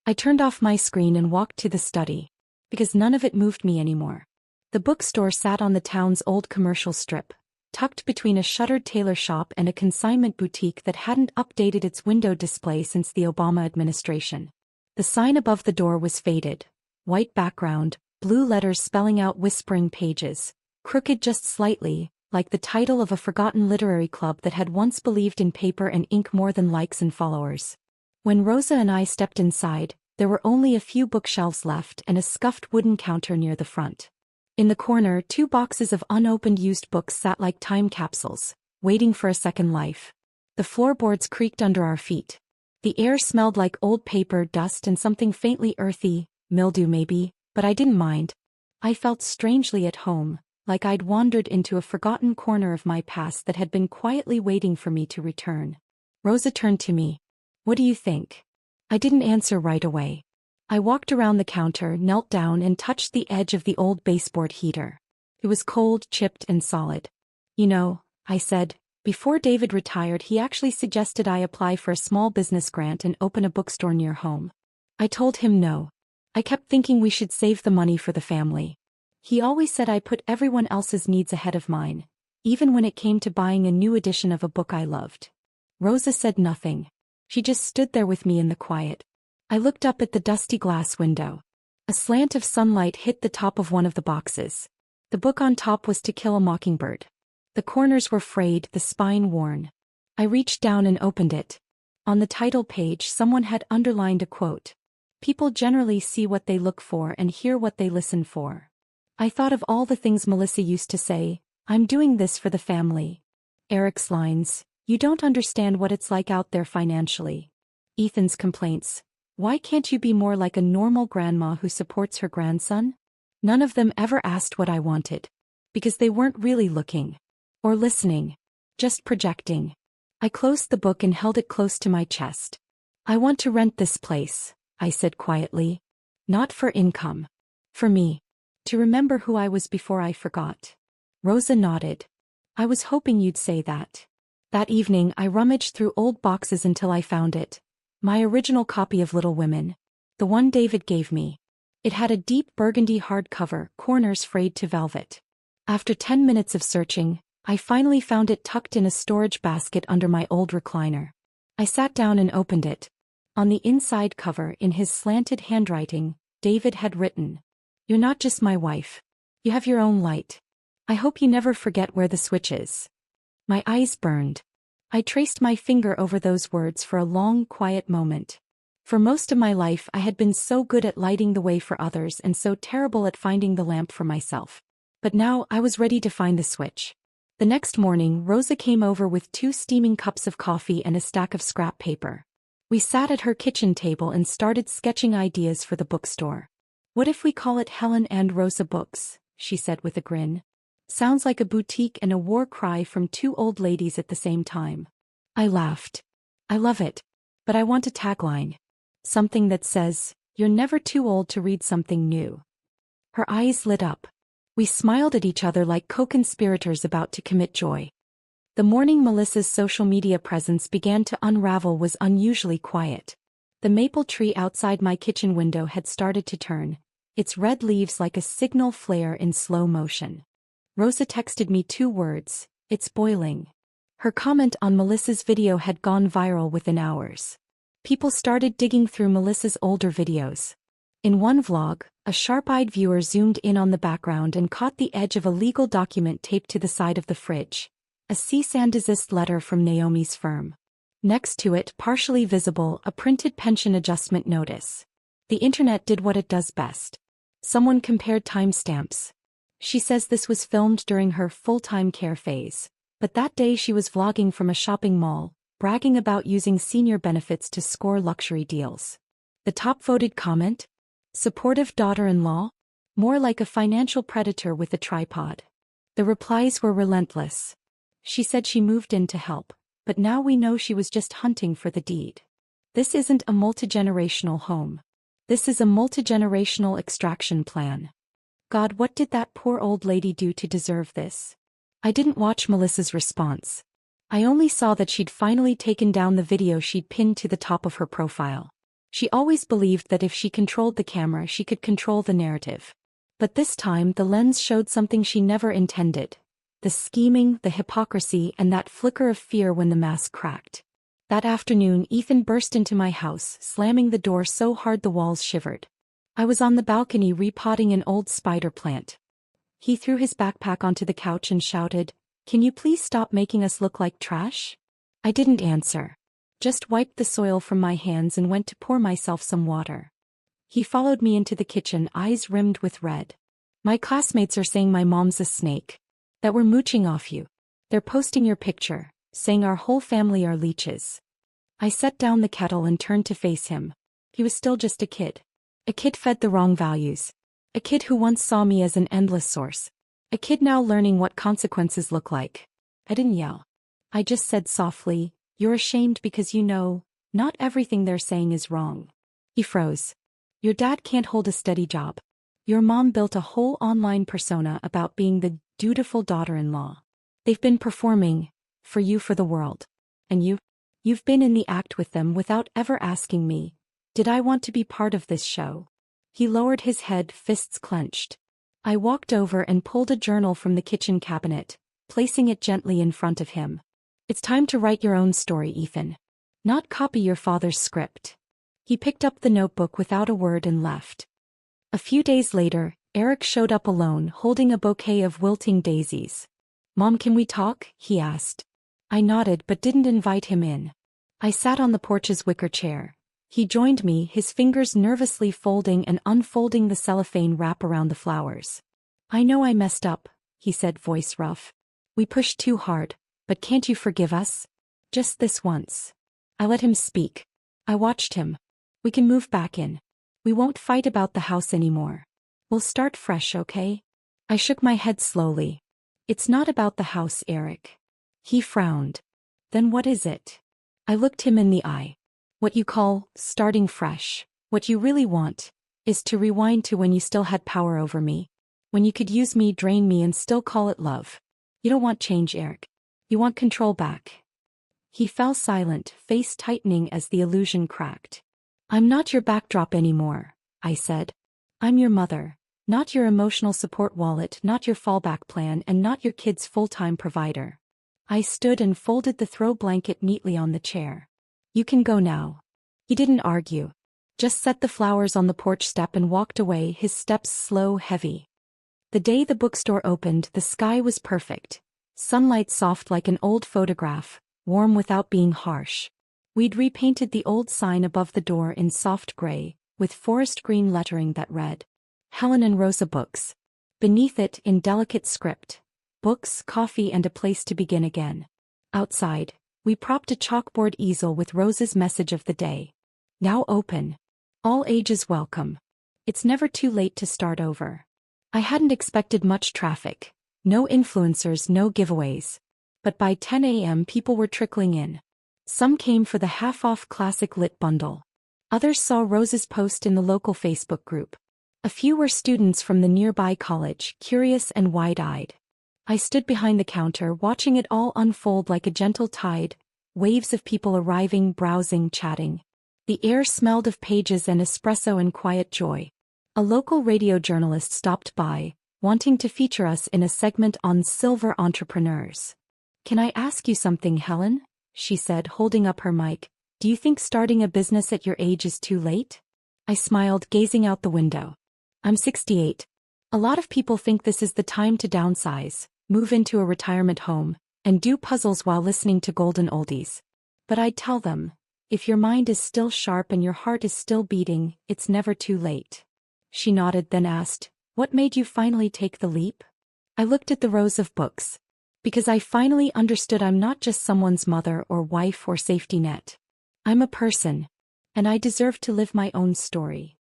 I turned off my screen and walked to the study. Because none of it moved me anymore. The bookstore sat on the town's old commercial strip, tucked between a shuttered tailor shop and a consignment boutique that hadn't updated its window display since the Obama administration. The sign above the door was faded. White background, blue letters spelling out whispering pages, crooked just slightly, like the title of a forgotten literary club that had once believed in paper and ink more than likes and followers. When Rosa and I stepped inside, there were only a few bookshelves left and a scuffed wooden counter near the front. In the corner, 2 boxes of unopened used books sat like time capsules, waiting for a second life. The floorboards creaked under our feet. The air smelled like old paper, dust and something faintly earthy, mildew maybe, but I didn't mind. I felt strangely at home, like I'd wandered into a forgotten corner of my past that had been quietly waiting for me to return. Rosa turned to me. What do you think? I didn't answer right away. I walked around the counter, knelt down and touched the edge of the old baseboard heater. It was cold, chipped and solid. You know, I said, before David retired he actually suggested I apply for a small business grant and open a bookstore near home. I told him no. I kept thinking we should save the money for the family. He always said I put everyone else's needs ahead of mine, even when it came to buying a new edition of a book I loved. Rosa said nothing. She just stood there with me in the quiet. I looked up at the dusty glass window. A slant of sunlight hit the top of one of the boxes. The book on top was To Kill a Mockingbird. The corners were frayed, the spine worn. I reached down and opened it. On the title page someone had underlined a quote. People generally see what they look for and hear what they listen for. I thought of all the things Melissa used to say, I'm doing this for the family. Eric's lines, you don't understand what it's like out there financially. Ethan's complaints, why can't you be more like a normal grandma who supports her grandson? None of them ever asked what I wanted. Because they weren't really looking. Or listening. Just projecting. I closed the book and held it close to my chest. I want to rent this place, I said quietly. Not for income. For me. To remember who I was before I forgot. Rosa nodded. I was hoping you'd say that. That evening I rummaged through old boxes until I found it. My original copy of Little Women. The one David gave me. It had a deep burgundy hardcover, corners frayed to velvet. After 10 minutes of searching, I finally found it tucked in a storage basket under my old recliner. I sat down and opened it. On the inside cover, in his slanted handwriting, David had written, You're not just my wife. You have your own light. I hope you never forget where the switch is. My eyes burned. I traced my finger over those words for a long, quiet moment. For most of my life I had been so good at lighting the way for others and so terrible at finding the lamp for myself. But now I was ready to find the switch. The next morning Rosa came over with 2 steaming cups of coffee and a stack of scrap paper. We sat at her kitchen table and started sketching ideas for the bookstore. What if we call it Helen and Rosa Books, she said with a grin. Sounds like a boutique and a war cry from 2 old ladies at the same time. I laughed. I love it. But I want a tagline. Something that says, you're never too old to read something new. Her eyes lit up. We smiled at each other like co-conspirators about to commit joy. The morning Melissa's social media presence began to unravel was unusually quiet. The maple tree outside my kitchen window had started to turn, its red leaves like a signal flare in slow motion. Rosa texted me 2 words, it's boiling. Her comment on Melissa's video had gone viral within hours. People started digging through Melissa's older videos. In one vlog, a sharp-eyed viewer zoomed in on the background and caught the edge of a legal document taped to the side of the fridge. A cease and desist letter from Naomi's firm. Next to it, partially visible, a printed pension adjustment notice. The internet did what it does best. Someone compared timestamps. She says this was filmed during her full-time care phase. But that day she was vlogging from a shopping mall, bragging about using senior benefits to score luxury deals. The top-voted comment? Supportive daughter-in-law? More like a financial predator with a tripod. The replies were relentless. She said she moved in to help, but now we know she was just hunting for the deed. This isn't a multi-generational home. This is a multi-generational extraction plan. God, what did that poor old lady do to deserve this? I didn't watch Melissa's response. I only saw that she'd finally taken down the video she'd pinned to the top of her profile. She always believed that if she controlled the camera she could control the narrative. But this time the lens showed something she never intended. The scheming, the hypocrisy, and that flicker of fear when the mask cracked. That afternoon Ethan burst into my house, slamming the door so hard the walls shivered. I was on the balcony repotting an old spider plant. He threw his backpack onto the couch and shouted, "Can you please stop making us look like trash?" I didn't answer. Just wiped the soil from my hands and went to pour myself some water. He followed me into the kitchen, eyes rimmed with red. "My classmates are saying my mom's a snake. That we're mooching off you. They're posting your picture, saying our whole family are leeches." I set down the kettle and turned to face him. He was still just a kid. A kid fed the wrong values. A kid who once saw me as an endless source. A kid now learning what consequences look like. I didn't yell. I just said softly, "You're ashamed because you know, not everything they're saying is wrong." He froze. "Your dad can't hold a steady job. Your mom built a whole online persona about being the dutiful daughter-in-law. They've been performing, for you, for the world. And you've been in the act with them without ever asking me, did I want to be part of this show?" He lowered his head, fists clenched. I walked over and pulled a journal from the kitchen cabinet, placing it gently in front of him. "It's time to write your own story, Ethan. Not copy your father's script." He picked up the notebook without a word and left. A few days later, Eric showed up alone, holding a bouquet of wilting daisies. "Mom, can we talk?" he asked. I nodded but didn't invite him in. I sat on the porch's wicker chair. He joined me, his fingers nervously folding and unfolding the cellophane wrap around the flowers. "I know I messed up," he said, voice rough. "We pushed too hard, but can't you forgive us? Just this once." I let him speak. I watched him. "We can move back in. We won't fight about the house anymore. We'll start fresh, okay?" I shook my head slowly. "It's not about the house, Eric." He frowned. "Then what is it?" I looked him in the eye. "What you call starting fresh, what you really want, is to rewind to when you still had power over me. When you could use me, drain me, and still call it love. You don't want change, Eric. You want control back." He fell silent, face tightening as the illusion cracked. "I'm not your backdrop anymore," I said. "I'm your mother, not your emotional support wallet, not your fallback plan, and not your kid's full-time provider." I stood and folded the throw blanket neatly on the chair. "You can go now." He didn't argue. Just set the flowers on the porch step and walked away, his steps slow, heavy. The day the bookstore opened, the sky was perfect. Sunlight soft like an old photograph, warm without being harsh. We'd repainted the old sign above the door in soft gray, with forest green lettering that read, "Helen and Rosa Books." Beneath it, in delicate script, "Books, coffee, and a place to begin again." Outside, we propped a chalkboard easel with Rosa's message of the day. "Now open. All ages welcome. It's never too late to start over." I hadn't expected much traffic. No influencers, no giveaways. But by 10 a.m. people were trickling in. Some came for the half-off classic lit bundle. Others saw Rosa's post in the local Facebook group. A few were students from the nearby college, curious and wide-eyed. I stood behind the counter, watching it all unfold like a gentle tide, waves of people arriving, browsing, chatting. The air smelled of pages and espresso and quiet joy. A local radio journalist stopped by, wanting to feature us in a segment on silver entrepreneurs. "Can I ask you something, Helen?" she said, holding up her mic. "Do you think starting a business at your age is too late?" I smiled, gazing out the window. "I'm 68. A lot of people think this is the time to downsize, move into a retirement home, and do puzzles while listening to golden oldies. But I'd tell them, if your mind is still sharp and your heart is still beating, it's never too late." She nodded, then asked, "What made you finally take the leap?" I looked at the rows of books. Because I finally understood I'm not just someone's mother or wife or safety net. I'm a person. And I deserve to live my own story.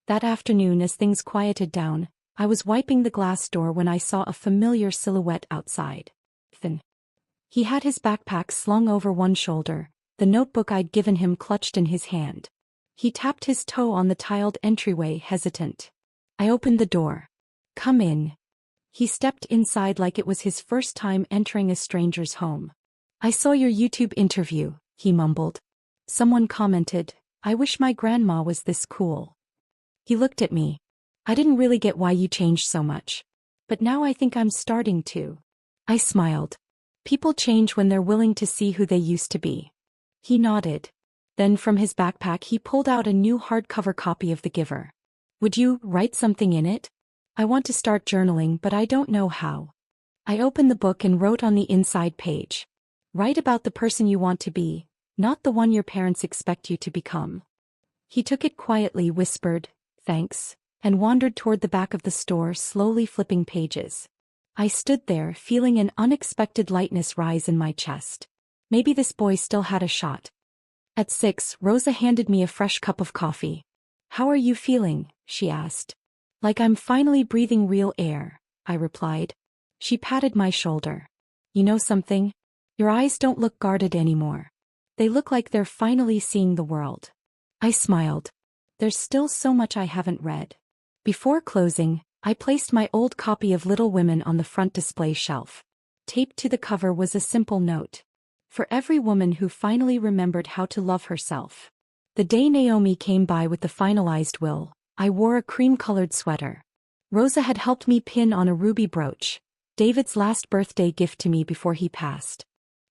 That afternoon, as things quieted down, I was wiping the glass door when I saw a familiar silhouette outside. Ethan. He had his backpack slung over one shoulder, the notebook I'd given him clutched in his hand. He tapped his toe on the tiled entryway, hesitant. I opened the door. "Come in." He stepped inside like it was his first time entering a stranger's home. "I saw your YouTube interview," he mumbled. "Someone commented, 'I wish my grandma was this cool.'" He looked at me. "I didn't really get why you changed so much. But now I think I'm starting to." I smiled. "People change when they're willing to see who they used to be." He nodded. Then from his backpack he pulled out a new hardcover copy of The Giver. "Would you write something in it? I want to start journaling, but I don't know how." I opened the book and wrote on the inside page. "Write about the person you want to be, not the one your parents expect you to become." He took it quietly, whispered, "Thanks," and wandered toward the back of the store, slowly flipping pages. I stood there, feeling an unexpected lightness rise in my chest. Maybe this boy still had a shot. At 6, Rosa handed me a fresh cup of coffee. "How are you feeling?" she asked. "Like I'm finally breathing real air," I replied. She patted my shoulder. "You know something? Your eyes don't look guarded anymore. They look like they're finally seeing the world." I smiled. There's still so much I haven't read. Before closing, I placed my old copy of Little Women on the front display shelf. Taped to the cover was a simple note. "For every woman who finally remembered how to love herself." The day Naomi came by with the finalized will, I wore a cream-colored sweater. Rosa had helped me pin on a ruby brooch, David's last birthday gift to me before he passed.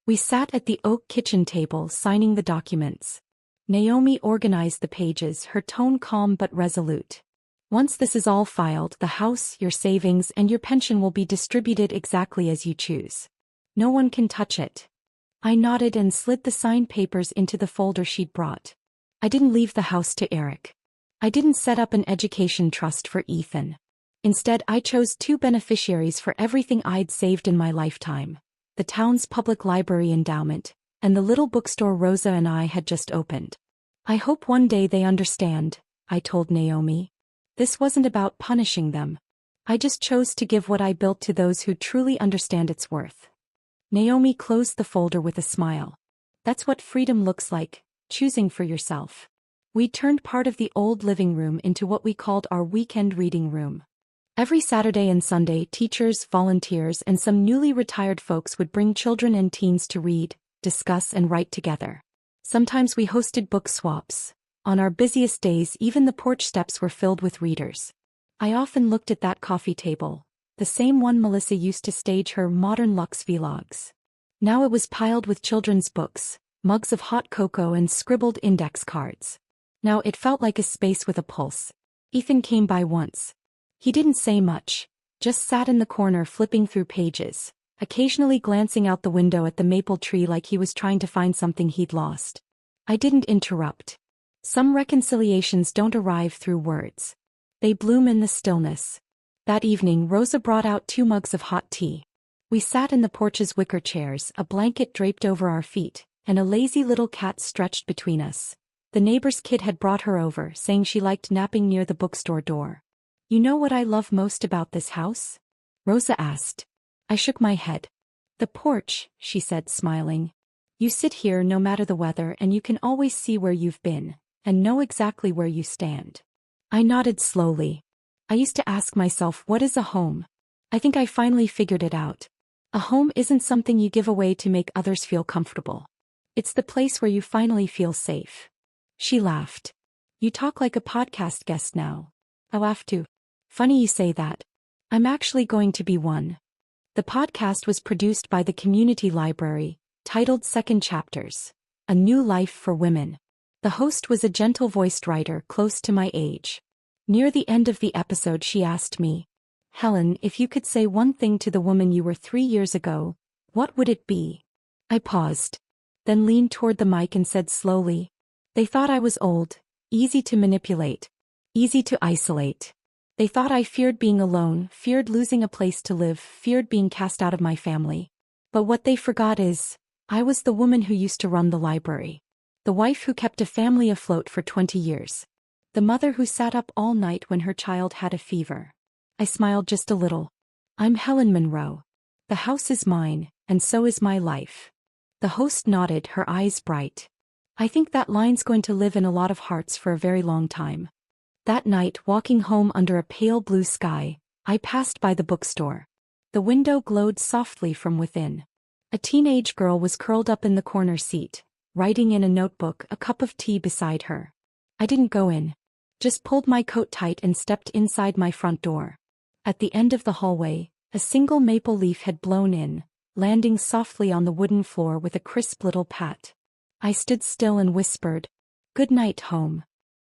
We sat at the oak kitchen table signing the documents. Naomi organized the pages, her tone calm but resolute. "Once this is all filed, the house, your savings, and your pension will be distributed exactly as you choose. No one can touch it." I nodded and slid the signed papers into the folder she'd brought. I didn't leave the house to Eric. I didn't set up an education trust for Ethan. Instead, I chose 2 beneficiaries for everything I'd saved in my lifetime: the town's public library endowment, and the little bookstore Rosa and I had just opened. "I hope one day they understand," I told Naomi. "This wasn't about punishing them. I just chose to give what I built to those who truly understand its worth." Naomi closed the folder with a smile. "That's what freedom looks like, choosing for yourself." We turned part of the old living room into what we called our weekend reading room. Every Saturday and Sunday, teachers, volunteers, and some newly retired folks would bring children and teens to read, discuss, and write together. Sometimes we hosted book swaps. On our busiest days, even the porch steps were filled with readers. I often looked at that coffee table, the same one Melissa used to stage her Modern Luxe vlogs. Now it was piled with children's books, mugs of hot cocoa, and scribbled index cards. Now it felt like a space with a pulse. Ethan came by once. He didn't say much, just sat in the corner flipping through pages, occasionally glancing out the window at the maple tree like he was trying to find something he'd lost. I didn't interrupt. Some reconciliations don't arrive through words. They bloom in the stillness. That evening, Rosa brought out 2 mugs of hot tea. We sat in the porch's wicker chairs, a blanket draped over our feet, and a lazy little cat stretched between us. The neighbor's kid had brought her over, saying she liked napping near the bookstore door. "You know what I love most about this house?" Rosa asked. I shook my head. "The porch," she said, smiling. "You sit here no matter the weather, and you can always see where you've been, and know exactly where you stand." I nodded slowly. I used to ask myself, what is a home? I think I finally figured it out. A home isn't something you give away to make others feel comfortable. It's the place where you finally feel safe. She laughed. "You talk like a podcast guest now." I laughed too. "Funny you say that. I'm actually going to be one." The podcast was produced by the community library, titled Second Chapters: A New Life for Women. The host was a gentle-voiced writer close to my age. Near the end of the episode, she asked me, "Helen, if you could say one thing to the woman you were 3 years ago, what would it be?" I paused, then leaned toward the mic and said slowly, "They thought I was old, easy to manipulate, easy to isolate. They thought I feared being alone, feared losing a place to live, feared being cast out of my family. But what they forgot is, I was the woman who used to run the library. The wife who kept a family afloat for 20 years. The mother who sat up all night when her child had a fever. I smiled just a little. I'm Helen Monroe. The house is mine, and so is my life. The host nodded, her eyes bright. I think that line's going to live in a lot of hearts for a very long time. That night, walking home under a pale blue sky, I passed by the bookstore. The window glowed softly from within. A teenage girl was curled up in the corner seat, writing in a notebook, a cup of tea beside her. I didn't go in. Just pulled my coat tight and stepped inside my front door. At the end of the hallway, a single maple leaf had blown in, landing softly on the wooden floor with a crisp little pat. I stood still and whispered, "Good night, home."